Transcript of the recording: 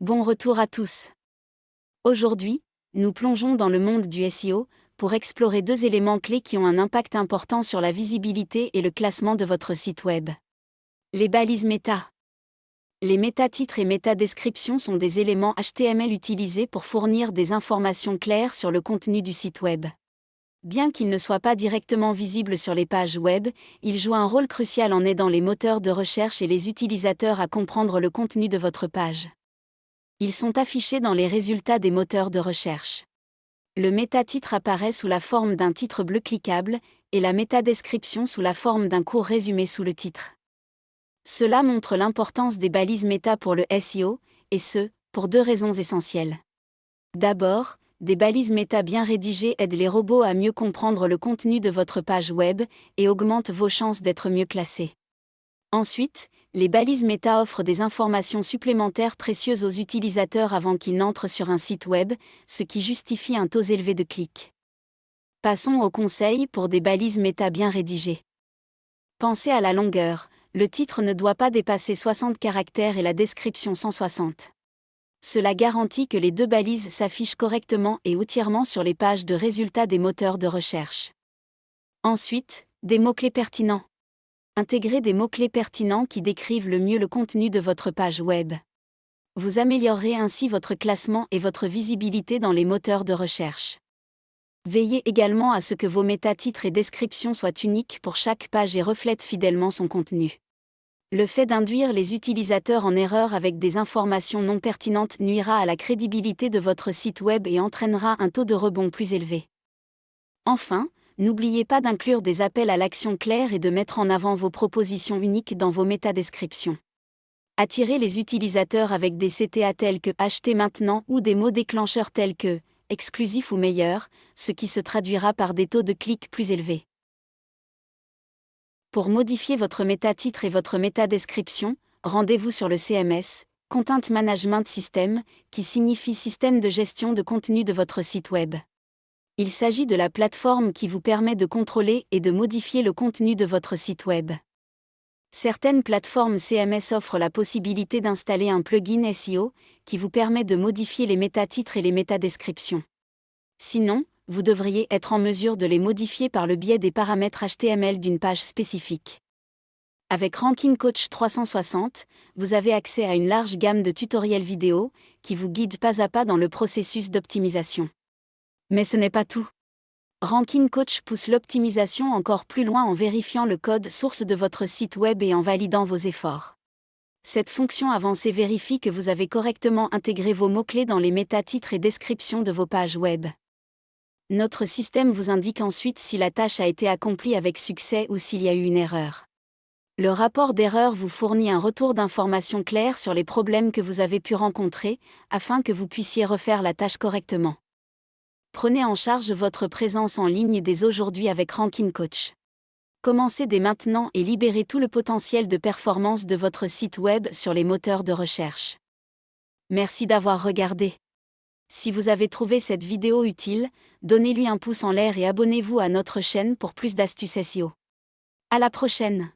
Bon retour à tous. Aujourd'hui, nous plongeons dans le monde du SEO pour explorer deux éléments clés qui ont un impact important sur la visibilité et le classement de votre site web. Les balises méta. Les métatitres et métadescriptions sont des éléments HTML utilisés pour fournir des informations claires sur le contenu du site web. Bien qu'ils ne soient pas directement visibles sur les pages web, ils jouent un rôle crucial en aidant les moteurs de recherche et les utilisateurs à comprendre le contenu de votre page. Ils sont affichés dans les résultats des moteurs de recherche. Le métatitre apparaît sous la forme d'un titre bleu cliquable, et la métadescription sous la forme d'un court résumé sous le titre. Cela montre l'importance des balises méta pour le SEO, et ce, pour deux raisons essentielles. D'abord, des balises méta bien rédigées aident les robots à mieux comprendre le contenu de votre page web, et augmentent vos chances d'être mieux classés. Ensuite, les balises méta offrent des informations supplémentaires précieuses aux utilisateurs avant qu'ils n'entrent sur un site web, ce qui justifie un taux élevé de clics. Passons aux conseils pour des balises méta bien rédigées. Pensez à la longueur, le titre ne doit pas dépasser 60 caractères et la description 160. Cela garantit que les deux balises s'affichent correctement et entièrement sur les pages de résultats des moteurs de recherche. Ensuite, des mots-clés pertinents. Intégrez des mots-clés pertinents qui décrivent le mieux le contenu de votre page web. Vous améliorerez ainsi votre classement et votre visibilité dans les moteurs de recherche. Veillez également à ce que vos métatitres et descriptions soient uniques pour chaque page et reflètent fidèlement son contenu. Le fait d'induire les utilisateurs en erreur avec des informations non pertinentes nuira à la crédibilité de votre site web et entraînera un taux de rebond plus élevé. Enfin, n'oubliez pas d'inclure des appels à l'action clairs et de mettre en avant vos propositions uniques dans vos métadescriptions. Attirez les utilisateurs avec des CTA tels que Acheter maintenant ou des mots déclencheurs tels que exclusif ou meilleur, ce qui se traduira par des taux de clics plus élevés. Pour modifier votre métatitre et votre métadescription, rendez-vous sur le CMS, Content Management System, qui signifie Système de gestion de contenu de votre site web. Il s'agit de la plateforme qui vous permet de contrôler et de modifier le contenu de votre site web. Certaines plateformes CMS offrent la possibilité d'installer un plugin SEO qui vous permet de modifier les métatitres et les métadescriptions. Sinon, vous devriez être en mesure de les modifier par le biais des paramètres HTML d'une page spécifique. Avec Ranking Coach 360, vous avez accès à une large gamme de tutoriels vidéo qui vous guident pas à pas dans le processus d'optimisation. Mais ce n'est pas tout. Ranking Coach pousse l'optimisation encore plus loin en vérifiant le code source de votre site web et en validant vos efforts. Cette fonction avancée vérifie que vous avez correctement intégré vos mots-clés dans les métatitres et descriptions de vos pages web. Notre système vous indique ensuite si la tâche a été accomplie avec succès ou s'il y a eu une erreur. Le rapport d'erreur vous fournit un retour d'informations claires sur les problèmes que vous avez pu rencontrer, afin que vous puissiez refaire la tâche correctement. Prenez en charge votre présence en ligne dès aujourd'hui avec Ranking Coach. Commencez dès maintenant et libérez tout le potentiel de performance de votre site web sur les moteurs de recherche. Merci d'avoir regardé. Si vous avez trouvé cette vidéo utile, donnez-lui un pouce en l'air et abonnez-vous à notre chaîne pour plus d'astuces SEO. À la prochaine!